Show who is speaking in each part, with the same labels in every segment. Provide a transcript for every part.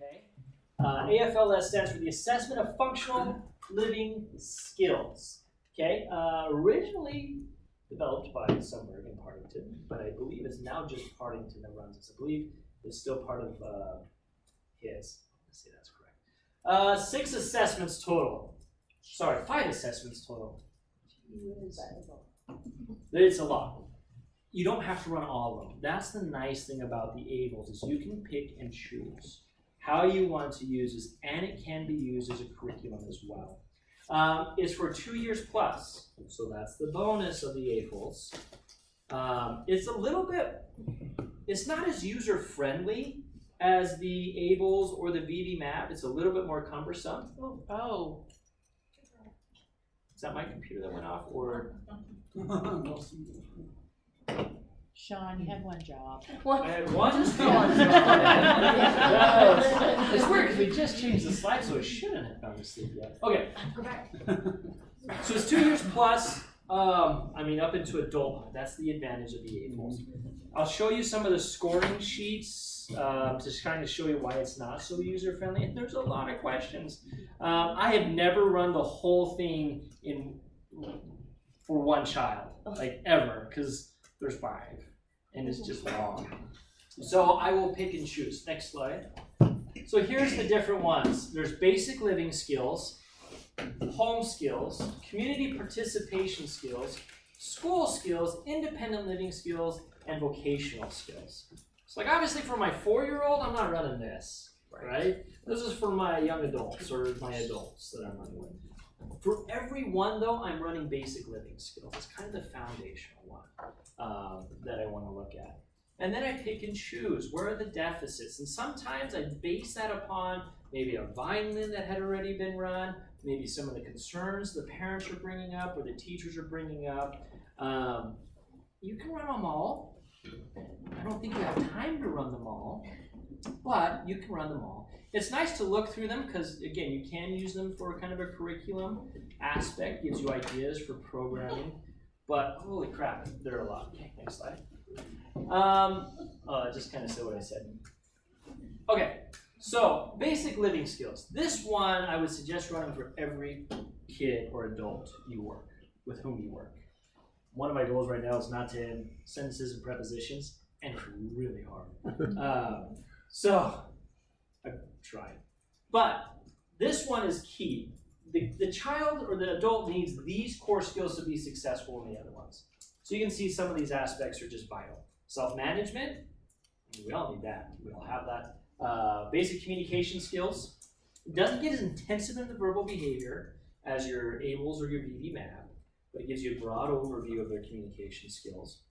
Speaker 1: Okay. AFLS stands for the Assessment of Functional Living Skills. Okay. Originally developed by Sundberg in Partington, but I believe it's now just Partington that runs this. I believe it's still part of his. Let's see, that's correct. 6 assessments total. Sorry, 5 assessments total. It's a lot. You don't have to run all of them. That's the nice thing about the AFLS is you can pick and choose how you want to use this, and it can be used as a curriculum as well. It's for 2 years plus, so that's the bonus of the AFLS. It's a little bit, it's not as user-friendly as the AFLS or the VB-MAP. It's a little bit more cumbersome. Oh. Is that my computer that went off, or?
Speaker 2: Sean, you have one job.
Speaker 1: I had one job. It's weird because we just changed the slide, so I shouldn't have gone to sleep yet. Okay.
Speaker 3: Go back.
Speaker 1: So it's 2 years plus, I mean up into adulthood. That's the advantage of the AFLS. I'll show you some of the scoring sheets to kind of show you why it's not so user-friendly. And there's a lot of questions. I have never run the whole thing for one child, like ever, because there's 5, and it's just long. So I will pick and choose. Next slide. So here's the different ones. There's basic living skills, home skills, community participation skills, school skills, independent living skills, and vocational skills. So like obviously for my 4-year-old, I'm not running this, right? This is for my young adults or my adults that I'm running with. For every one though, I'm running basic living skills. It's kind of the foundational one that I want to look at. And then I pick and choose, where are the deficits? And sometimes I base that upon maybe a Vineland that had already been run, maybe some of the concerns the parents are bringing up or the teachers are bringing up. You can run them all. I don't think you have time to run them all, but you can run them all. It's nice to look through them because, again, you can use them for kind of a curriculum aspect, gives you ideas for programming, but holy crap, there are a lot. Okay, next slide. I just kind of said what I said. Okay, so basic living skills. This one I would suggest running for every kid or adult you work, with whom you work. One of my goals right now is not to end sentences and prepositions, and it's really hard. So I'm trying. But this one is key. The child or the adult needs these core skills to be successful in the other ones. So you can see some of these aspects are just vital. Self-management, we all need that. We all have that. Basic communication skills. It doesn't get as intensive in the verbal behavior as your ABLES or your VB-MAP, but it gives you a broad overview of their communication skills.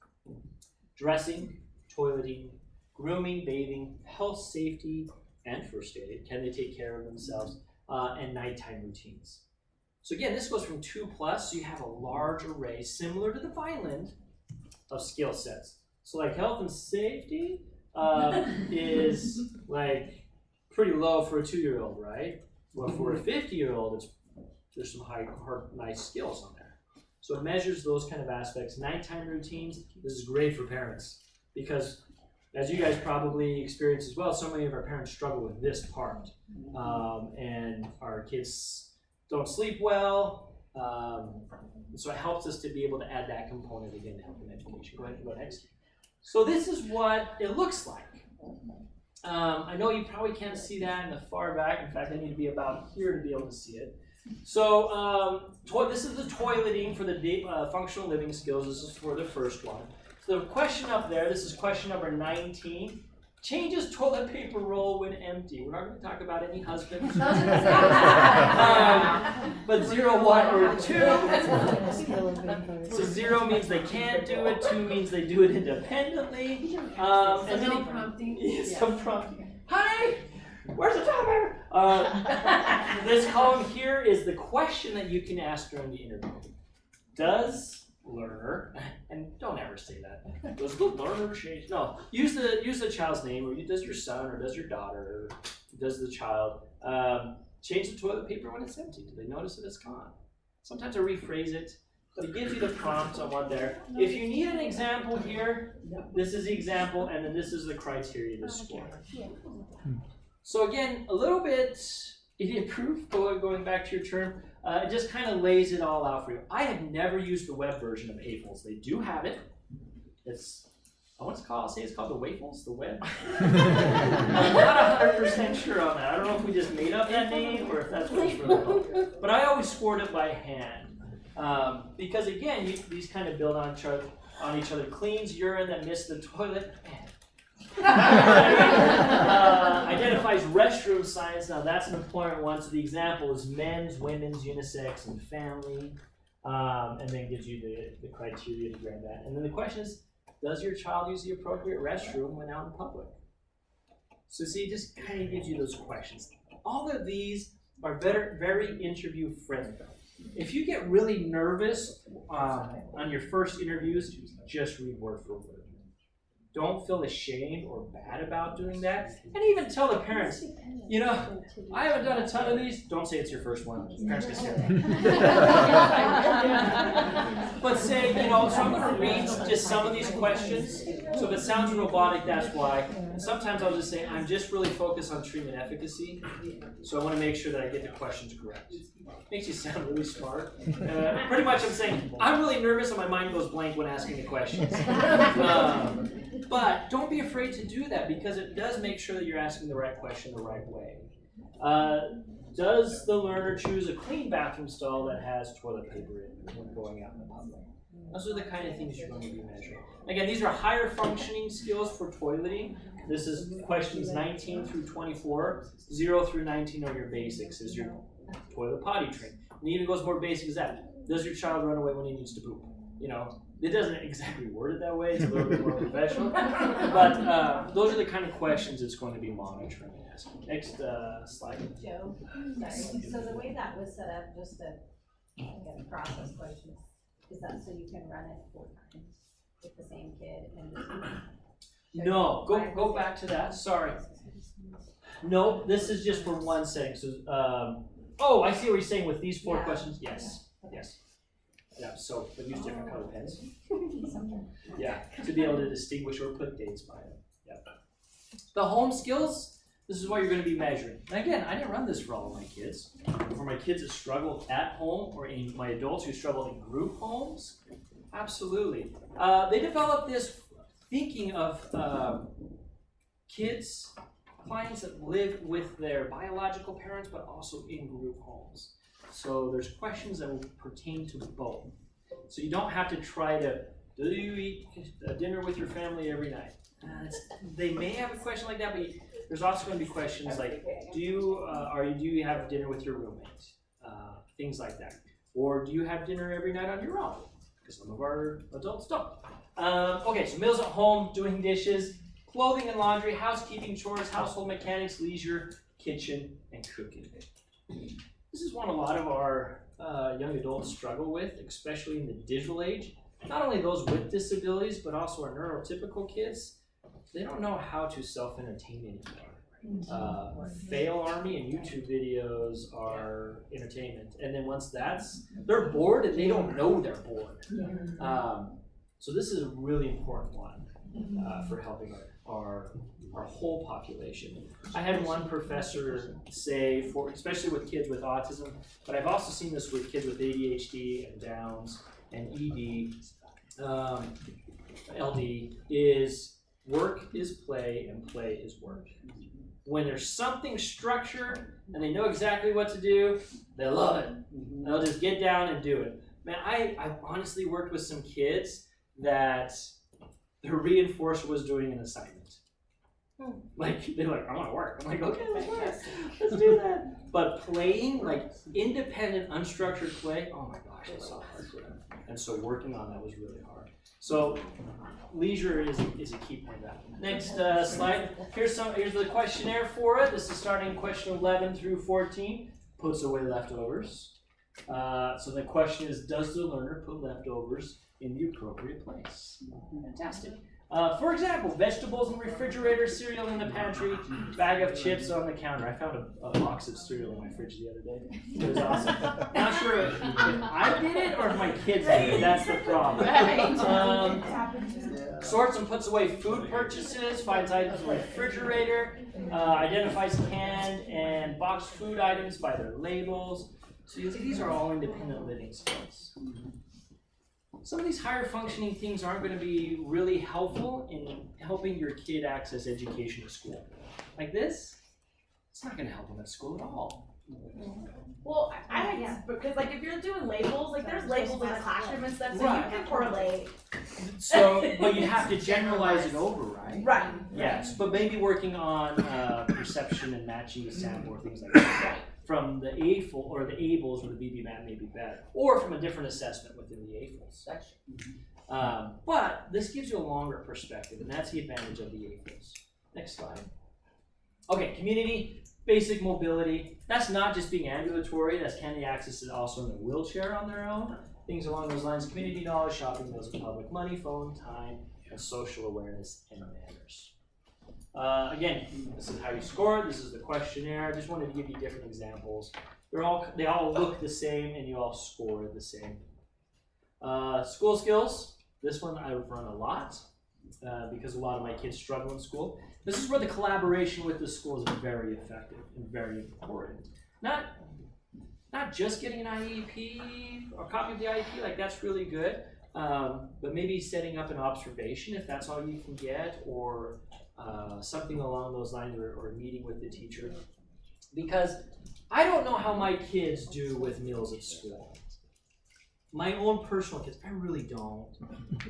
Speaker 1: Dressing, toileting, grooming, bathing, health, safety, and first aid. Can they take care of themselves? And nighttime routines. So again, this goes from 2+, so you have a large array, similar to the Vineland, of skill sets. So like health and safety is like pretty low for a 2-year-old, right? Well, for a 50-year-old, there's some nice skills on there. So it measures those kind of aspects. Nighttime routines, this is great for parents because as you guys probably experience as well, so many of our parents struggle with this part. And our kids don't sleep well. So it helps us to be able to add that component again to help in education. Go ahead and go next. So this is what it looks like. I know you probably can't see that in the far back. In fact, I need to be about here to be able to see it. So this is the toileting for the functional living skills. This is for the first one. So the question up there, this is question number 19. Changes toilet paper roll when empty. We're not going to talk about any husbands. But 0, 1, or 2. So 0 means they can't do it. 2 means they do it independently. And then
Speaker 3: prompting.
Speaker 1: Some prompting. Honey, where's the toilet paper? This column here is the question that you can ask during the interview. Does learner, and don't ever say that. Does the learner change? No, use the child's name, or does your son, or does your daughter, or does the child change the toilet paper when it's empty? Do they notice that it's gone? Sometimes I rephrase it, but it gives you the prompt on one there. If you need an example here, this is the example, and then this is the criteria to score. So again, a little bit idiot-proof, going back to your term. It just kind of lays it all out for you. I have never used the web version of AFLS. They do have it. It's, I want to say it's called the Wafels, the web. I'm not 100% sure on that. I don't know if we just made up that name or if that's what it's really called. But I always scored it by hand. Because again, these kind of build on each other. Cleans urine that missed the toilet. Identifies restroom signs. Now that's an important one. So the example is men's, women's, unisex, and family. And then gives you the criteria to grab that. And then the question is, does your child use the appropriate restroom when out in public? So see, it just kind of gives you those questions. All of these are very interview friendly. If you get really nervous on your first interviews, just read word for word. Don't feel ashamed or bad about doing that. And even tell the parents, you know, I haven't done a ton of these. Don't say it's your first one. Parents get scared. But say, you know, so I'm going to read just some of these questions. So if it sounds robotic, that's why. And sometimes I'll just say, I'm just really focused on treatment efficacy. So I want to make sure that I get the questions correct. Makes you sound really smart. Pretty much I'm saying, I'm really nervous and my mind goes blank when asking the questions. But don't be afraid to do that because it does make sure that you're asking the right question the right way. Does the learner choose a clean bathroom stall that has toilet paper in it when going out in the public? Those are the kind of things you're going to be measuring. Again, these are higher functioning skills for toileting. This is questions 19 through 24. 0 through 19 are your basics, is your toilet potty train. And it even goes more basic as that. Does your child run away when he needs to poop? You know, it doesn't exactly word it that way. It's a little bit more professional. But those are the kind of questions it's going to be monitoring and asking. Next slide.
Speaker 3: Joe, sorry. So the way that was set up, just to get process questions, is that so you can run it 4 times with the same kid? And
Speaker 1: No, go back to that. Sorry. No, this is just for one setting. So, oh, I see what you're saying with these 4 questions. Yes, yes. Yeah, so but use different color pens. Yeah, to be able to distinguish or put dates by it. Yeah. The home skills, this is what you're going to be measuring. And again, I didn't run this for all of my kids. For my kids that struggle at home or in my adults who struggle in group homes, absolutely. They developed this thinking of kids, clients that live with their biological parents but also in group homes. So there's questions that will pertain to both. So you don't have to try to, do you eat dinner with your family every night? They may have a question like that, but there's also going to be questions like, do you have dinner with your roommate? Things like that. Or do you have dinner every night on your own? Because some of our adults don't. Okay, so meals at home, doing dishes, clothing and laundry, housekeeping, chores, household mechanics, leisure, kitchen, and cooking. This is one a lot of our young adults struggle with, especially in the digital age. Not only those with disabilities, but also our neurotypical kids. They don't know how to self-entertain anymore. Fail Army and YouTube videos are entertainment. And then once they're bored and they don't know they're bored. So this is a really important one for helping our whole population. I had one professor say, especially with kids with autism, but I've also seen this with kids with ADHD and Downs and ED, LD, is work is play and play is work. When there's something structured and they know exactly what to do, they love it. They'll just get down and do it. Man, I've honestly worked with some kids that the reinforcer was doing an assignment. Like, they're like, I want to work. I'm like, okay, let's work. Let's do that. But playing, like independent, unstructured play, oh my gosh, it's so hard for them. And so working on that was really hard. So leisure is a key point of that. Next slide. Here's the questionnaire for it. This is starting question 11 through 14. Puts away leftovers. So the question is, does the learner put leftovers in the appropriate place? Fantastic. For example, vegetables in the refrigerator, cereal in the pantry, bag of chips on the counter. I found a box of cereal in my fridge the other day. It was awesome. Not sure if I did it or if my kids did it. That's the problem. Sorts and puts away food purchases, finds items in the refrigerator, identifies canned and boxed food items by their labels. So you see, these are all independent living skills. Some of these higher functioning things aren't going to be really helpful in helping your kid access education at school. Like this, it's not going to help them at school at all.
Speaker 4: Well, because like if you're doing labels, like there's labels in the classroom and stuff, so
Speaker 1: Right.
Speaker 4: you can correlate.
Speaker 1: So, but you have to generalize it over, right?
Speaker 4: Right.
Speaker 1: Yes, but maybe working on perception and matching the sample or things like that.
Speaker 4: Right.
Speaker 1: From the AFL or the ABLES or the BBMAT may be better, or from a different assessment within the AFLS.
Speaker 4: That's
Speaker 1: But this gives you a longer perspective, and that's the advantage of the AFLS. Next slide. Okay, community, basic mobility. That's not just being ambulatory, that's can they access it also in a wheelchair on their own. Things along those lines, community knowledge, shopping knows of public money, phone, time, and social awareness and manners. Again, this is how you score it. This is the questionnaire. I just wanted to give you different examples. They all look the same, and you all score the same. School skills. This one I run a lot because a lot of my kids struggle in school. This is where the collaboration with the school is very effective and very important. Not just getting an IEP or copy of the IEP, like that's really good, but maybe setting up an observation if that's all you can get, or something along those lines, or meeting with the teacher. Because I don't know how my kids do with meals at school. My own personal kids, I really don't.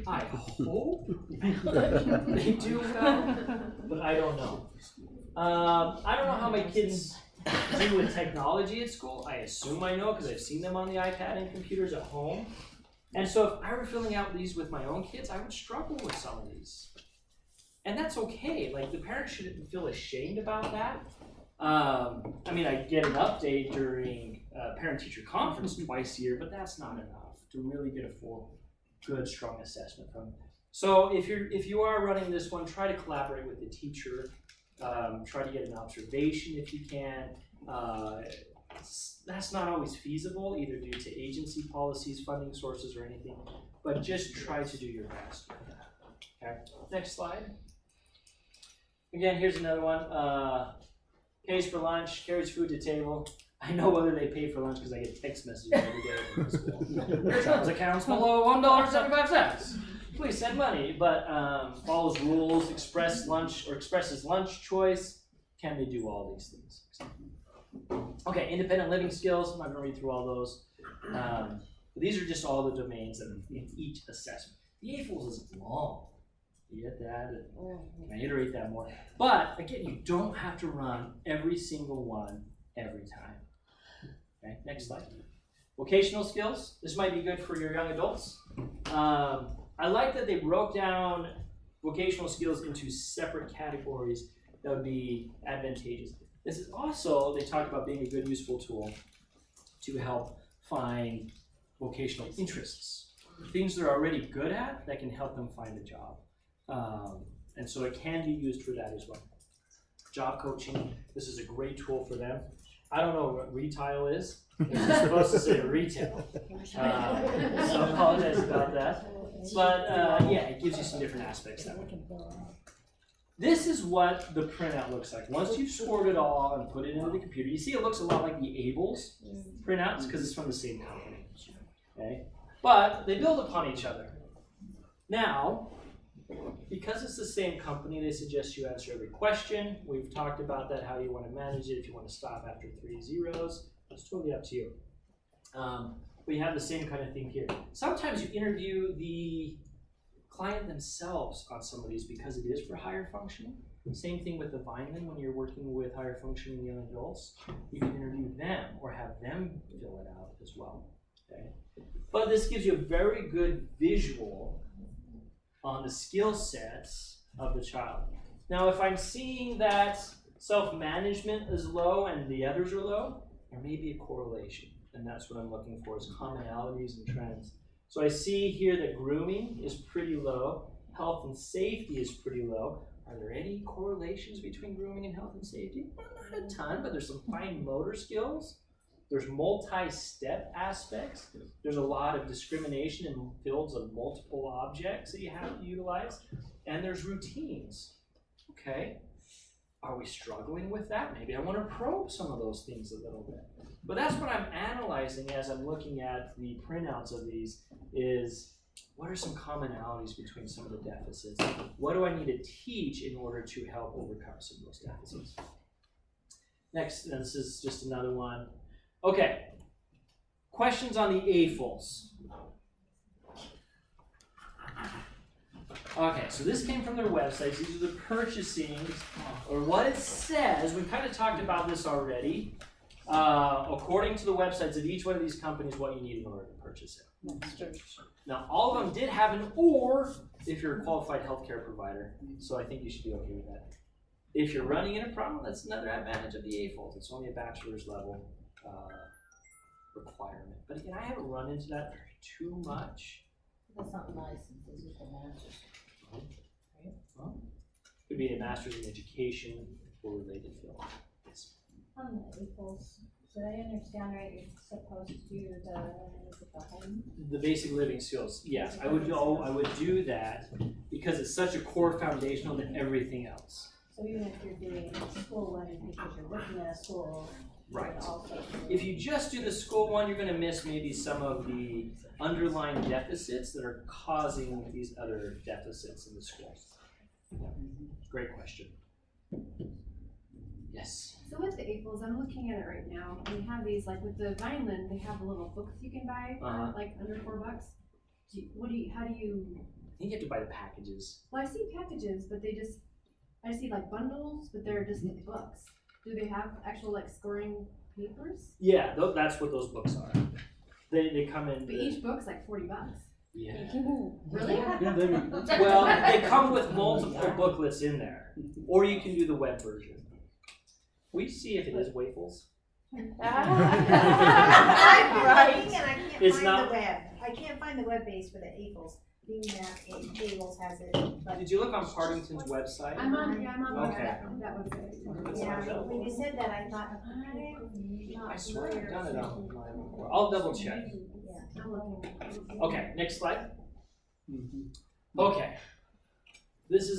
Speaker 1: I hope they do well, but I don't know. I don't know how my kids do with technology at school. I assume I know because I've seen them on the iPad and computers at home. And so if I were filling out these with my own kids, I would struggle with some of these. And that's okay. Like, the parents shouldn't feel ashamed about that. I mean, I get an update during parent-teacher conference twice a year, but that's not enough to really get a full, good, strong assessment from. So if you are running this one, try to collaborate with the teacher. Try to get an observation if you can. That's not always feasible, either due to agency policies, funding sources, or anything. But just try to do your best with that. Okay. Next slide. Again, here's another one. Pays for lunch, carries food to table. I know whether they pay for lunch because I get text messages every day from the school. Your child's account's below $1.75. Please send money. But follows rules, expresses lunch choice. Can they do all these things? Okay, independent living skills. I'm not going to read through all those. But these are just all the domains that are in each assessment. The AFLS is long. You get that? And I iterate that more. But again, you don't have to run every single one every time. Okay, next slide. Vocational skills. This might be good for your young adults. I like that they broke down vocational skills into separate categories that would be advantageous. This is also, they talk about being a good, useful tool to help find vocational interests. Things they're already good at that can help them find a job. And so it can be used for that as well. Job coaching, this is a great tool for them. I don't know what retail is. It's supposed to say retail. So I apologize about that. But yeah, it gives you some different aspects that way. This is what the printout looks like. Once you've scored it all and put it into the computer, you see it looks a lot like the ABLES printouts because it's from the same company. Okay? But they build upon each other. Now, because it's the same company, they suggest you answer every question. We've talked about that, how you want to manage it, if you want to stop after 3 zeros. It's totally up to you. We have the same kind of thing here. Sometimes you interview the client themselves on some of these because it is for higher functioning. Same thing with the Vineland when you're working with higher functioning young adults. You can interview them or have them fill it out as well. Okay? But this gives you a very good visual on the skill sets of the child. Now, if I'm seeing that self-management is low and the others are low, there may be a correlation, and that's what I'm looking for, is commonalities and trends. So I see here that grooming is pretty low. Health and safety is pretty low. Are there any correlations between grooming and health and safety? Well, not a ton, but there's some fine motor skills. There's multi-step aspects. There's a lot of discrimination in fields of multiple objects that you have to utilize. And there's routines. Okay, are we struggling with that? Maybe I want to probe some of those things a little bit. But that's what I'm analyzing as I'm looking at the printouts of these is, what are some commonalities between some of the deficits? What do I need to teach in order to help overcome some of those deficits? Next, and this is just another one. Okay, questions on the AFLS. Okay, so this came from their websites. These are the purchasing, or what it says. We kind of talked about this already. According to the websites of each one of these companies, what you need in order to purchase it. Now, all of them did have an or if you're a qualified healthcare provider, so I think you should be okay with that. If you're running into a problem, that's another advantage of the AFLS. It's only a bachelor's level requirement. But again, I haven't run into that too much.
Speaker 2: That's not licensed, it's just a master's.
Speaker 1: Well, could be a master's in education or related field. Yes.
Speaker 3: On the equals, did I understand right, you're supposed to do the home?
Speaker 1: The basic living skills, yes. I would do that because it's such a core foundational to everything else.
Speaker 3: So even if you're doing school one because you're working at a school,
Speaker 1: Right.
Speaker 3: you're also
Speaker 1: If you just do the school one, you're going to miss maybe some of the underlying deficits that are causing these other deficits in the school. Yeah. Great question. Yes.
Speaker 5: So with the AFLS, I'm looking at it right now. We have these, like with the Vineland, they have the little books you can buy for like under $4. How do you?
Speaker 1: I think you have to buy the packages.
Speaker 5: Well, I see packages, but I see like bundles, but they're just books. Do they have actual like scoring papers?
Speaker 1: Yeah, that's what those books are. They come in.
Speaker 5: But each book's like $40.
Speaker 1: Yeah.
Speaker 5: Really?
Speaker 1: Well, they come with multiple booklets in there, or you can do the web version. We see if it is waffles.
Speaker 6: I'm writing and I can't
Speaker 1: It's
Speaker 6: find
Speaker 1: not-
Speaker 6: the web. I can't find the web base for the AFLS, being that AFLS has it, but.
Speaker 1: Did you look on Partington's website?
Speaker 5: I'm on
Speaker 1: Okay.
Speaker 5: that website.
Speaker 1: That's
Speaker 6: Yeah,
Speaker 1: not
Speaker 6: when you said that, I thought,
Speaker 1: I swear I've done it on mine before. I'll double check.
Speaker 6: yeah.
Speaker 5: I'm looking.
Speaker 1: Okay, next slide. Okay. This is